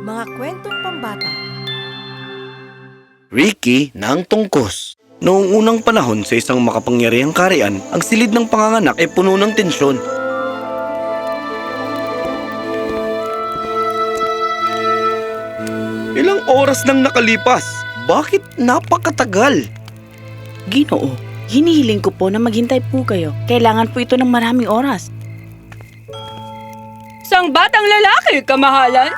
Mga kwentong pambata. Ricky ng Tungkos. Noong unang panahon sa isang makapangyarihang kaharian, ang silid ng panganganak ay puno ng tensyon. Ilang oras nang nakalipas. Bakit napakatagal? Ginoo, hinihiling ko po na maghintay po kayo. Kailangan po ito ng maraming oras. Isang batang lalaki, kamahalan!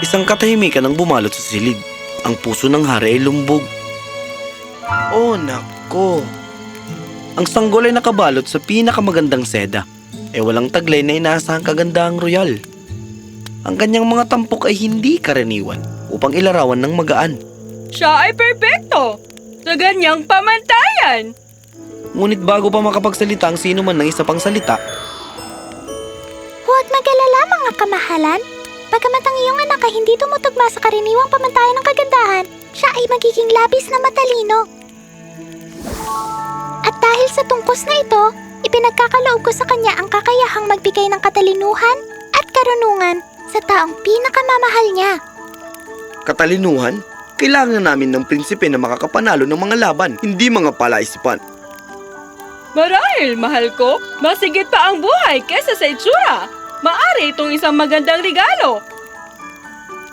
Isang katahimikan ang bumalot sa silid. Ang puso ng hari ay lumbog. Oh nako! Ang sanggol ay nakabalot sa pinakamagandang seda. Walang taglay na inaasahang kagandahang royal. Ang kanyang mga tampok ay hindi karaniwan upang ilarawan ng magaan. Siya ay perpekto sa ganyang pamantayan. Ngunit bago pa makapagsalita ang sino man ng isa pang salita, Huwag mag-alala mga kamahalan. Bagamat ang iyong anak ay hindi tumutugma sa karaniwang pamantayan ng kagandahan, siya ay magiging labis na matalino. At dahil sa tungkos na ito, ipinagkakaloob ko sa kanya ang kakayahang magbigay ng katalinuhan at karunungan sa taong pinakamamahal niya. katalinuhan, kailangan namin ng prinsipe na makakapanalo ng mga laban, hindi mga palaisipan. Marahil, mahal ko, masigit pa ang buhay kesa sa itsura. Maari itong isang magandang regalo.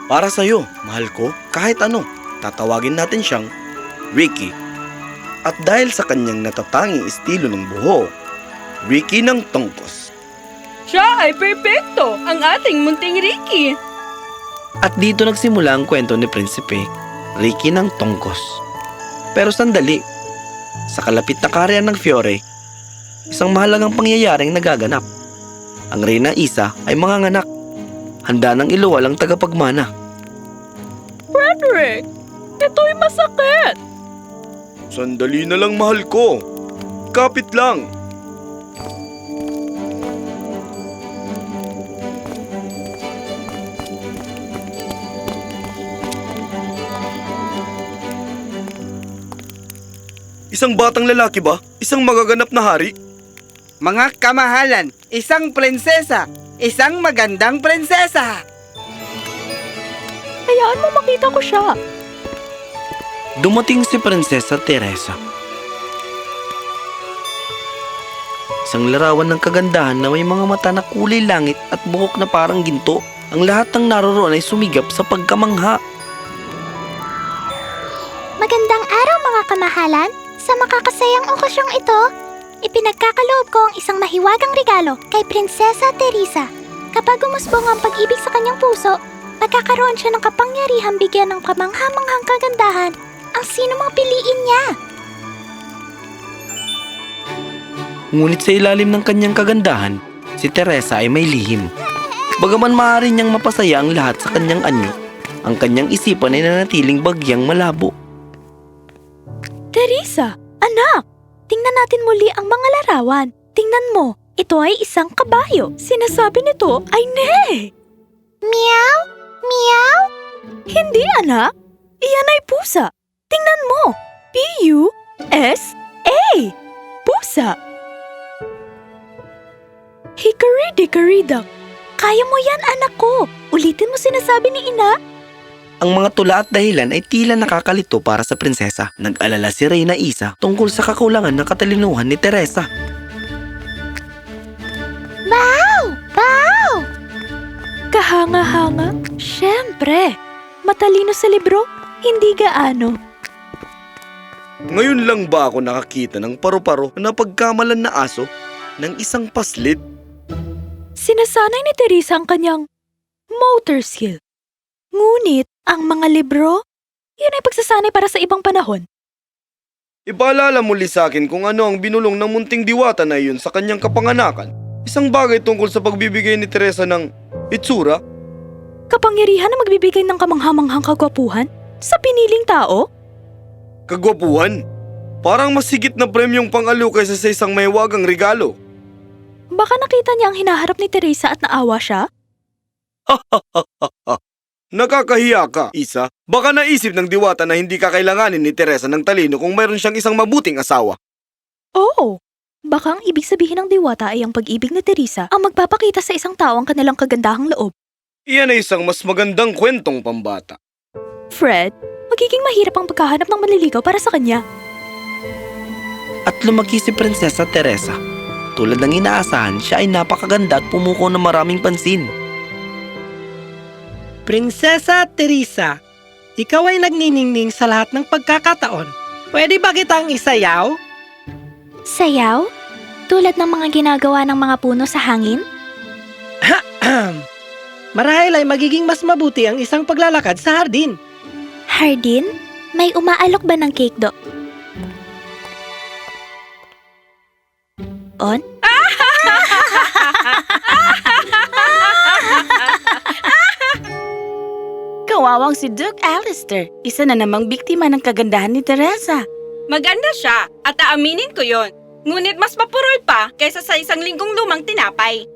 Para sa'yo, mahal ko, kahit ano, tatawagin natin siyang Ricky. At dahil sa kanyang natatanging estilo ng buho, Ricky ng Tungkos. Siya ay perpekto, ang ating munting Ricky. At dito nagsimula ang kwento ni Prinsipe, Ricky ng Tungkos. Pero sandali, sa kalapit na kaharian ng Fiore, isang mahalagang pangyayaring nagaganap. Ang Reyna Isa ay manganganak. Handa ng iluwal ang tagapagmana. Frederick, ito'y masakit. Sandali na lang, mahal ko. Kapit lang. Isang batang lalaki ba? Isang magaganap na hari? Mga kamahalan, isang prinsesa, isang magandang prinsesa. Hayaan mo makita ko siya. Dumating si Prinsesa Teresa. Isang larawan ng kagandahan na may mga mata na kulay langit at buhok na parang ginto. Ang lahat ng naroroon ay sumigap sa pagkamangha. Magandang araw mga kamahalan. Sa makakasayang okasyong ito, ipinagkakaloob ko ang isang mahiwagang regalo kay Prinsesa Teresa. Kapag umusbong ang pag-ibig sa kanyang puso, magkakaroon siya ng kapangyarihang bigyan ng kamangha-manghang kagandahan ang sino mang piliin niya. Ngunit sa ilalim ng kanyang kagandahan, si Teresa ay may lihim. Bagaman maaari niyang mapasaya ang lahat sa kanyang anyo, ang kanyang isipan ay nanatiling bagyang malabo. Teresa, anak! Tingnan natin muli ang mga larawan. Tingnan mo, ito ay isang kabayo. Sinasabi nito ay ne. Meow? Meow? Hindi, anak. Iyan ay pusa. Tingnan mo. P-U-S-A. Pusa. Hickory-dickory-dock. Kaya mo yan, anak ko. Ulitin mo sinasabi ni ina. Ang mga tula at dahilan ay tila nakakalito para sa prinsesa. Nag-alala si Reyna Isa tungkol sa kakulangan ng katalinuhan ni Teresa. Wow! Wow! Kahanga-hanga? Siyempre. Matalino sa libro? Hindi gaano. Ngayon lang ba ako nakakita ng paru-paro na pagkamalan na aso ng isang paslit? Sinasanay ni Teresa ang kanyang motor skill. Ngunit, ang mga libro, yun ay pagsasanay para sa ibang panahon. Ipaalala muli sa akin kung ano ang binulong ng munting diwata na iyon sa kanyang kapanganakan. Isang bagay tungkol sa pagbibigay ni Teresa ng itsura. Kapangyarihan na magbibigay ng kamanghamanghang kagwapuhan sa piniling tao? Kagwapuhan? Parang mas higit na premyong pang-aliw kaysa sa isang mahiwagang regalo. Baka nakita niya ang hinaharap ni Teresa at naawa siya? Nakakahiya ka, Isa. Baka naisip ng diwata na hindi kakailanganin ni Teresa ng talino kung mayroon siyang isang mabuting asawa. Oo. Baka ang ibig sabihin ng diwata ay ang pag-ibig ni Teresa ang magpapakita sa isang tao ang kanilang kagandahang loob. Iyan ay isang mas magandang kwentong pambata. Fred, magiging mahirap ang paghahanap ng manliligaw para sa kanya. At lumaki si Prinsesa Teresa. Tulad ng inaasahan, siya ay napakaganda at pumuko ng maraming pansin. Prinsesa Teresa, ikaw ay nagniningning sa lahat ng pagkakataon. Pwede ba kitang isayaw? Sayaw? Tulad ng mga ginagawa ng mga puno sa hangin? Marahil ay magiging mas mabuti ang isang paglalakad sa hardin. Hardin? May umaalok ba ng cake do? On? Kawawang si Duke Alistair. Isa na namang biktima ng kagandahan ni Teresa. Maganda siya at aaminin ko yon. Ngunit mas mapurol pa kaysa sa isang linggong lumang tinapay.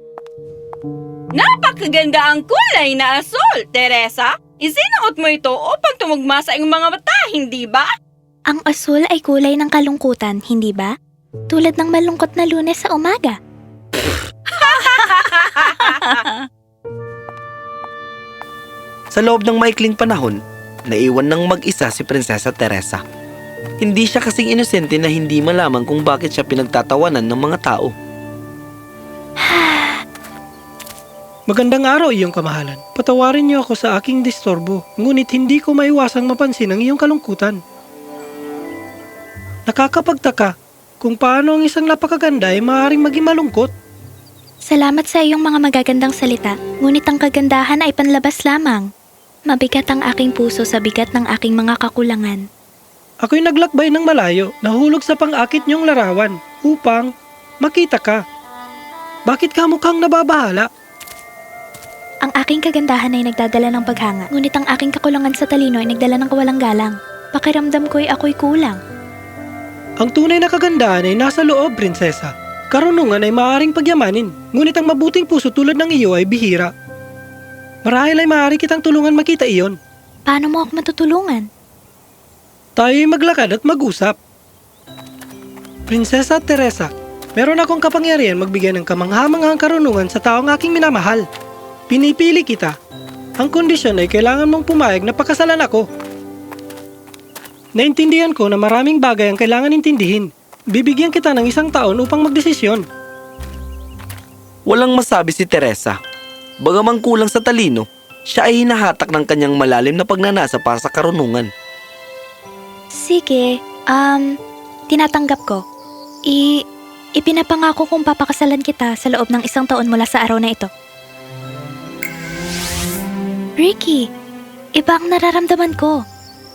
Napakaganda ang kulay na asul, Teresa. Isinuot mo ito upang tumugma sa iyong mga mata, hindi ba? Ang asul ay kulay ng kalungkutan, hindi ba? Tulad ng malungkot na Lunes sa umaga. Sa loob ng maikling panahon, naiwan ng mag-isa si Prinsesa Teresa. Hindi siya kasing inosente na hindi malaman kung bakit siya pinagtatawanan ng mga tao. Magandang araw, iyong kamahalan. Patawarin niyo ako sa aking disturbo, ngunit hindi ko maiwasang mapansin ang iyong kalungkutan. Nakakapagtaka kung paano ang isang napakaganda ay maaaring maging malungkot. Salamat sa iyong mga magagandang salita, ngunit ang kagandahan ay panlabas lamang. Mabigat ang aking puso sa bigat ng aking mga kakulangan. Ako'y naglakbay ng malayo, nahulog sa pang-akit niyong larawan upang makita ka. Bakit ka mukhang nababahala? Ang aking kagandahan ay nagdadala ng paghanga, ngunit ang aking kakulangan sa talino ay nagdala ng kawalang galang. Pakiramdam ko'y ako'y kulang. Ang tunay na kagandahan ay nasa loob, prinsesa. Karunungan ay maaaring pagyamanin, ngunit ang mabuting puso tulad ng iyo ay bihira. Marahil ay maaari kitang tulungan makita iyon. Paano mo ako matutulungan? Tayo'y maglakad at mag-usap. Prinsesa Teresa, meron akong kapangyarihan magbigay ng kamanghamanghang karunungan sa taong aking minamahal. Pinipili kita. Ang kondisyon ay kailangan mong pumayag na pakasalan ako. Naintindihan ko na maraming bagay ang kailangan intindihin. Bibigyan kita ng 1 taon upang magdesisyon. Walang masabi si Teresa. Bagamang kulang sa talino, siya ay hinahatak ng kanyang malalim na pagnanasa para sa karunungan. Sige, tinatanggap ko. Ipinapangako kong papakasalan kita sa loob ng 1 taon mula sa araw na ito. Ricky, iba ang nararamdaman ko.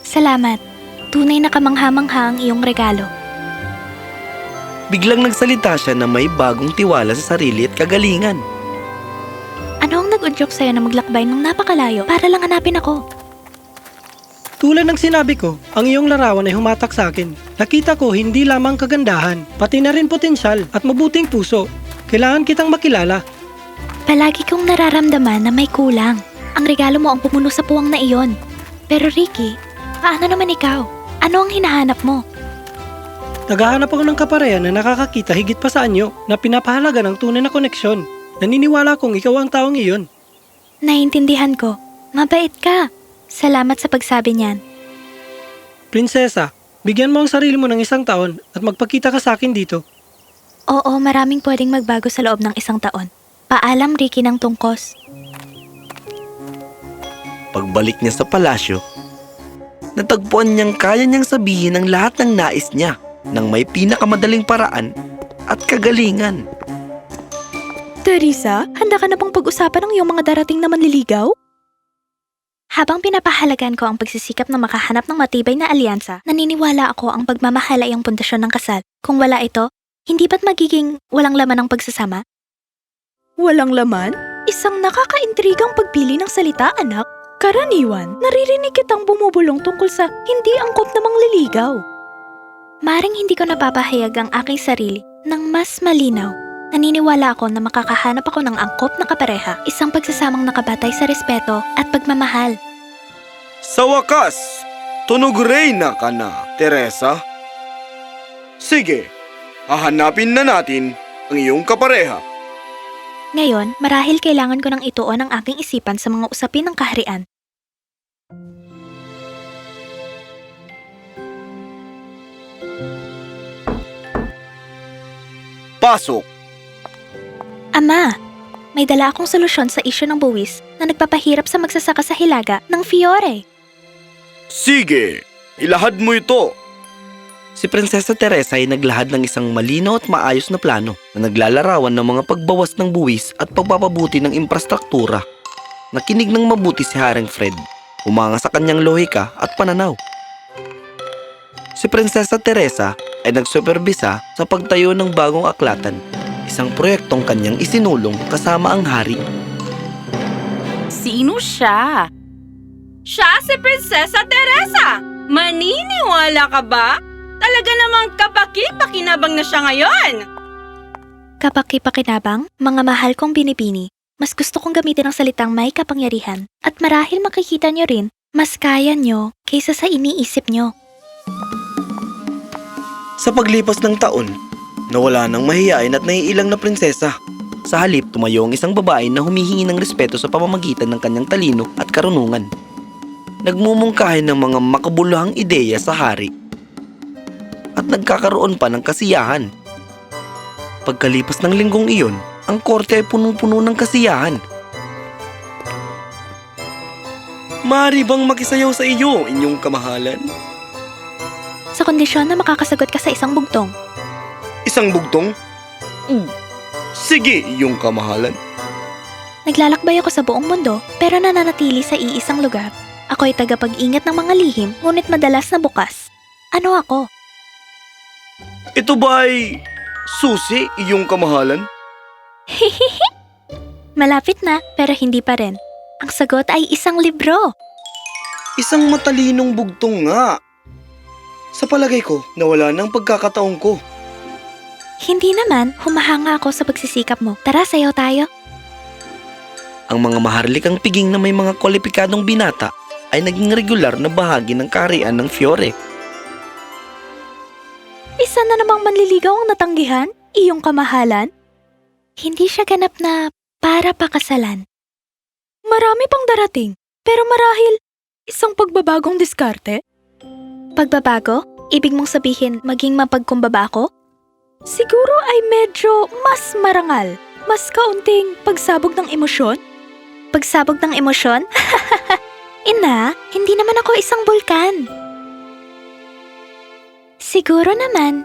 Salamat. Tunay na kamangha-mangha ang iyong regalo. Biglang nagsalita siya na may bagong tiwala sa sarili at kagalingan. Ano ang nag-udyok sa'yo na maglakbay ng napakalayo para lang hanapin ako? Tulad ng sinabi ko, ang iyong larawan ay humatak sa akin. Nakita ko hindi lamang kagandahan, pati na rin potensyal at mabuting puso. Kailangan kitang makilala. Palagi kong nararamdaman na may kulang. Ang regalo mo ang pumuno sa puwang na iyon. Pero Ricky, paano naman ikaw? Ano ang hinahanap mo? Naghahanap ako ng kaparehan na nakakakita higit pa sa anyo na pinapahalaga ng tunay na koneksyon. Naniniwala kong ikaw ang taong iyon. Naiintindihan ko. Mabait ka. Salamat sa pagsabi niyan. Prinsesa, bigyan mo ang sarili mo ng 1 taon at magpakita ka sa akin dito. Oo, maraming pwedeng magbago sa loob ng 1 taon. Paalam, Ricky ng tungkos. Pagbalik niya sa palasyo, natagpuan niyang kaya niyang sabihin ang lahat ng nais niya nang may pinakamadaling paraan at kagalingan. Teresa, handa ka na bang pag-usapan ang iyong mga darating na manliligaw? Habang pinapahalagan ko ang pagsisikap na makahanap ng matibay na alyansa, naniniwala ako ang pagmamahal ay ang pundasyon ng kasal. Kung wala ito, hindi ba't magiging walang laman ang pagsasama? Walang laman? Isang nakakaintrigang pagpili ng salita, anak. Karaniwan, naririnig kitang bumubulong tungkol sa hindi angkop na mangliligaw. Maring hindi ko napapahayag ang aking sarili ng mas malinaw. Naniniwala ako na makakahanap ako ng angkop na kapareha, isang pagsasamang nakabatay sa respeto at pagmamahal. Sa wakas, tunog reyna ka na, Teresa. Sige, hahanapin na natin ang iyong kapareha. Ngayon, marahil kailangan ko nang ituon ang aking isipan sa mga usapin ng kaharian. Pasok! Ama, may dala akong solusyon sa isyu ng buwis na nagpapahirap sa magsasaka sa hilaga ng Fiore. Sige, ilahad mo ito. Si Prinsesa Teresa ay naglahad ng isang malinaw at maayos na plano na naglalarawan ng mga pagbawas ng buwis at pagpapabuti ng infrastruktura. Nakinig ng mabuti si Haring Fred, umanga sa kanyang lohika at pananaw. Si Prinsesa Teresa ay nagsuperbisa sa pagtayo ng bagong aklatan, isang proyektong kanyang isinulong kasama ang hari. Sino siya? Siya si Prinsesa Teresa! Maniniwala ka ba? Talaga namang kapaki-pakinabang na siya ngayon! Kapaki-pakinabang, mga mahal kong binibini, mas gusto kong gamitin ang salitang may kapangyarihan at marahil makikita nyo rin, mas kaya nyo kaysa sa iniisip nyo. Sa paglipas ng taon, nawala ng mahiyain at naiilang na prinsesa. Sa halip, tumayo ang isang babae na humihingi ng respeto sa pamamagitan ng kanyang talino at karunungan. Nagmumungkahi ng mga makabuluhang ideya sa hari at nagkakaroon pa ng kasiyahan. Pagkalipas ng linggong iyon, ang korte ay punong-puno ng kasiyahan. Maaari bang makisayaw sa iyo, inyong kamahalan? Sa kondisyon na makakasagot ka sa isang bugtong. Isang bugtong? Sige, iyong kamahalan. Naglalakbay ako sa buong mundo pero nananatili sa iisang lugar. Ako ay tagapag-ingat ng mga lihim ngunit madalas na bukas. Ano ako? Ito ba ay susi, iyong kamahalan? Malapit na pero hindi pa rin. Ang sagot ay isang libro. Isang matalinong bugtong nga. Sa palagay ko, nawala ng pagkakataon ko. Hindi naman, humahanga ako sa pagsisikap mo. Tara, sayaw tayo. Ang mga maharlikang piging na may mga kwalipikadong binata ay naging regular na bahagi ng kaharian ng Fiore. Isa na namang manliligaw ang natanggihan, iyong kamahalan. Hindi siya ganap na para pakasalan. Marami pang darating, pero marahil isang pagbabagong diskarte. Pagbabago? Ibig mong sabihin maging mapagkumbaba ako? Siguro ay medyo mas marangal, mas kaunting pagsabog ng emosyon. Pagsabog ng emosyon? Ina, hindi naman ako isang bulkan. Siguro naman.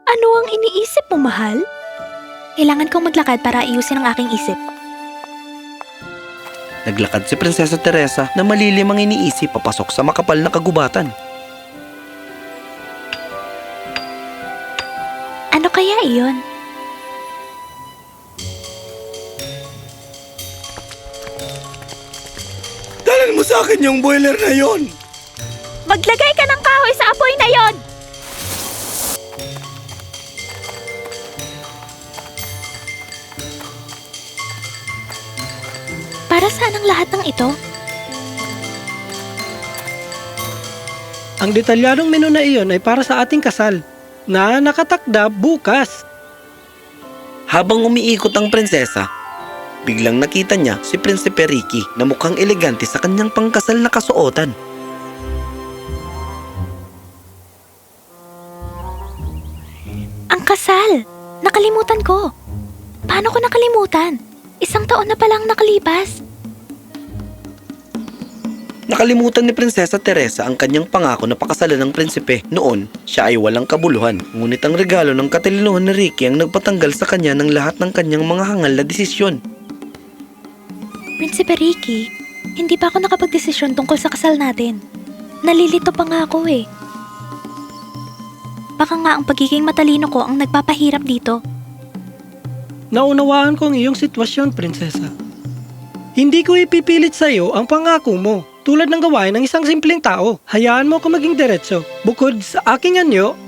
Ano ang iniisip mo, mahal? Kailangan kong maglakad para ayusin ang aking isip. Naglakad si Prinsesa Teresa na malilim ang iniisip papasok sa makapal na kagubatan. Ano kaya iyon? Dalan mo sa akin yung boiler na yon! Maglagay ka ng kahoy sa apoy na yon! Para saan ang lahat ng ito? Ang detalyadong menu na iyon ay para sa ating kasal na nakatakda bukas. Habang umiikot ang prinsesa, biglang nakita niya si Prinsipe Ricky na mukhang elegante sa kanyang pangkasal na kasuotan. Ang kasal! Nakalimutan ko. Paano ko nakalimutan? Isang taon na palang nakalipas. Nakalimutan ni Prinsesa Teresa ang kanyang pangako na pakasalan ng prinsipe. Noon, siya ay walang kabuluhan. Ngunit ang regalo ng katalinuhan ni Ricky ang nagpatanggal sa kanya ng lahat ng kanyang mga hangal na desisyon. Prinsipe Ricky, hindi pa ako nakapagdesisyon tungkol sa kasal natin. Nalilito pa nga ako eh. Baka nga ang pagiging matalino ko ang nagpapahirap dito. Naunawaan ko ang iyong sitwasyon, prinsesa. Hindi ko ipipilit sa iyo ang pangako mo, tulad ng gawain ng isang simpleng tao. Hayaan mo ako maging diretso. Bukod sa aking anyo,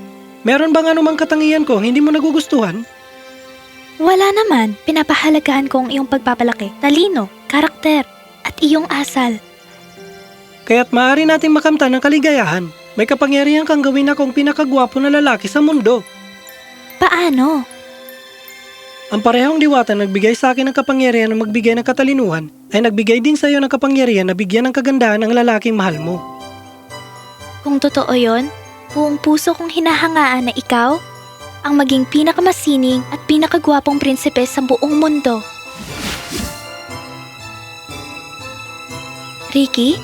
meron bang anumang katangian ko hindi mo nagugustuhan? Wala naman, pinapahalagahan ko ang iyong pagpapalaki, talino, karakter, at iyong asal. Kaya't maaari natin makamtan ng kaligayahan. May kapangyarihan kang gawin akong pinakagwapo na lalaki sa mundo. Paano? Ang parehong diwata na nagbigay sa akin ng kapangyarihan na magbigay ng katalinuhan ay nagbigay din sa iyo ng kapangyarihan na bigyan ng kagandahan ang lalaking mahal mo. Kung totoo yon, buong puso kong hinahangaan na ikaw ang maging pinakamasining at pinakagwapong prinsipe sa buong mundo. Ricky,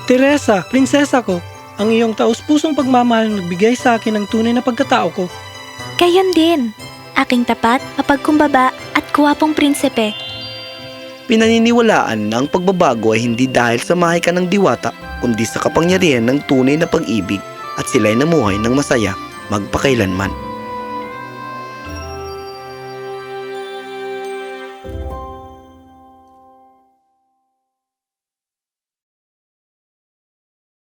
Teresa, prinsesa ko, ang iyong taus-pusong pagmamahal na nagbigay sa akin ng tunay na pagkatao ko. gayon din. Aking tapat, mapagkumbaba at gwapong prinsipe. Pinaniniwalaan na ang pagbabago ay hindi dahil sa mahika ng diwata, kundi sa kapangyarihan ng tunay na pag-ibig at sila'y namuhay ng masaya magpakailanman.